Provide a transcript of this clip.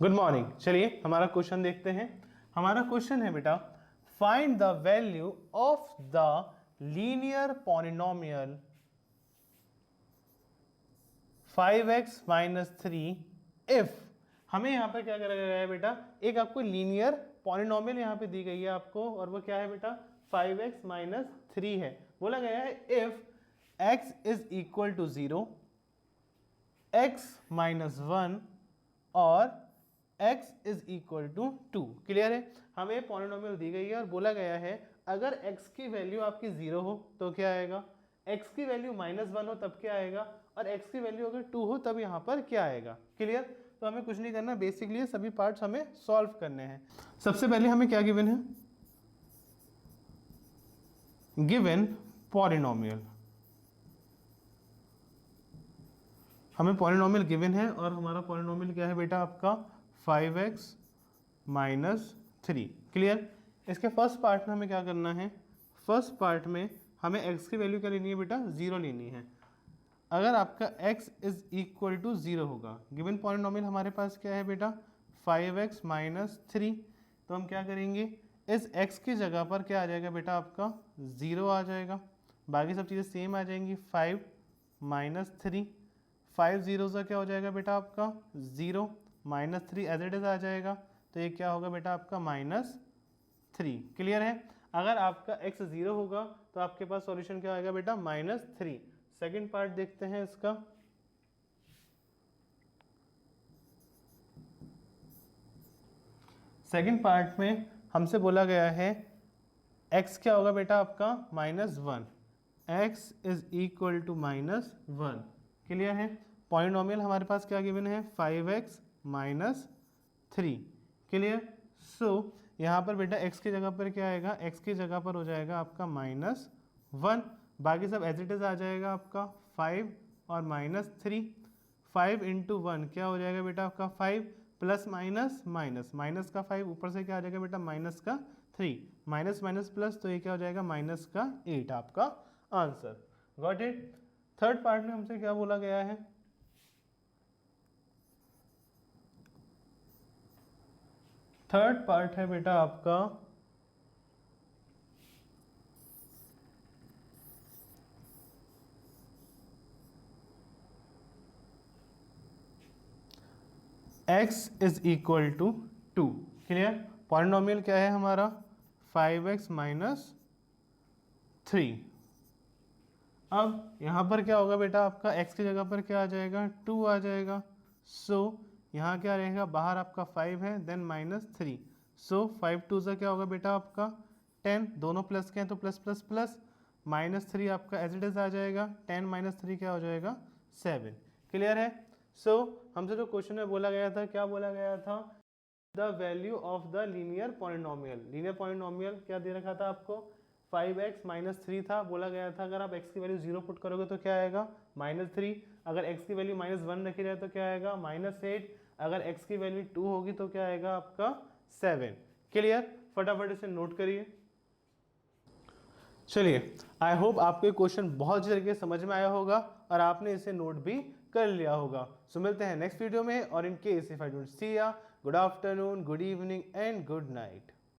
Good morning. चलिए हमारा question देखते हैं। हमारा क्वेश्चन है बेटा, find the value of the linear polynomial 5x minus 3 if. हमें यहां पर क्या करा गया है बेटा, एक आपको लीनियर पॉलिनोमियल यहां पे दी गई है आपको, और वो क्या है बेटा 5x माइनस 3 है। बोला गया है if x is equal to 0, x minus 1 और x is equal to 2। Clear है। हमें पॉलिनोमियल दी गई है और बोला गया है अगर x की वैल्यू आपकी 0 हो तो क्या आएगा, x की वैल्यू माइनस 1 हो तब क्या आएगा, और x की वैल्यू अगर 2 हो तब यहाँ पर क्या आएगा। क्लियर। तो हमें कुछ नहीं करना, बेसिकली सभी पार्ट्स हमें सॉल्व करने हैं। सबसे पहले हमें क्या गिवन है, गिवन पॉलिनोमियल। हमें पॉलिनोमियल गिवन है और हमारा पॉलिनोमियल क्या है बेटा आपका 5x माइनस 3। क्लियर। इसके फर्स्ट पार्ट में हमें क्या करना है, फर्स्ट पार्ट में हमें x की वैल्यू क्या लेनी है बेटा, 0 लेनी है। अगर आपका x इज इक्वल टू 0 होगा, गिवन पॉलिनोमियल हमारे पास क्या है बेटा 5x माइनस 3, तो हम क्या करेंगे, इस x की जगह पर क्या आ जाएगा बेटा आपका 0 आ जाएगा, बाकी सब चीज़ें सेम आ जाएंगी। 5 माइनस 3, 5 जीरो का क्या हो जाएगा बेटा आपका 0, माइनस 3 एज इट इज आ जाएगा, तो ये क्या होगा बेटा आपका माइनस 3। क्लियर है। अगर आपका x 0 होगा तो आपके पास सॉल्यूशन क्या आएगा बेटा माइनस 3। सेकेंड पार्ट देखते हैं इसका। सेकेंड पार्ट में हमसे बोला गया है x क्या होगा बेटा आपका minus 1, x is equal to minus 1। Clear है। पॉलिनोमियल हमारे पास क्या गिवन है 5x माइनस 3। क्लियर। सो यहाँ पर बेटा x की जगह पर क्या आएगा, x की जगह पर हो जाएगा आपका माइनस 1, बाकी सब एज इट इज आ जाएगा आपका 5 और माइनस 3। 5 इंटू 1 क्या हो जाएगा बेटा आपका 5, प्लस माइनस माइनस, माइनस का 5 ऊपर से क्या आ जाएगा बेटा माइनस का 3, माइनस माइनस प्लस, तो ये क्या हो जाएगा माइनस का 8 आपका answer. Got it. Third part में हमसे क्या बोला गया है, थर्ड पार्ट है बेटा आपका x is equal to 2। Clear. Polynomial क्या है हमारा 5x माइनस 3। अब यहाँ पर क्या होगा बेटा आपका x की जगह पर क्या आ जाएगा 2 आ जाएगा। सो यहाँ क्या रहेगा, बाहर आपका 5 है देन माइनस 3, सो 5 टू सा क्या होगा बेटा आपका 10, दोनों प्लस के हैं तो प्लस प्लस प्लस, माइनस 3 आपका एज इट इज आ जाएगा, 10 माइनस 3 क्या हो जाएगा 7। क्लियर है। सो हमसे जो क्वेश्चन में बोला गया था, क्या बोला गया था, the value of the linear polynomial. Linear polynomial क्या दे रखा था आपको 5x माइनस 3 था। बोला गया था अगर आप x की वैल्यू 0 पुट करोगे तो क्या आएगा माइनस 3, अगर x की वैल्यू माइनस 1 रखी जाए तो क्या आएगा माइनस 8, अगर x की वैल्यू 2 होगी तो क्या आएगा आपका 7। क्लियर। फटाफट इसे नोट करिए। चलिए, आई होप आपको क्वेश्चन बहुत अच्छी तरीके से समझ में आया होगा और आपने इसे नोट भी कर लिया होगा। सो मिलते हैं नेक्स्ट वीडियो में, और in case if I don't see ya, good afternoon, good evening and good night.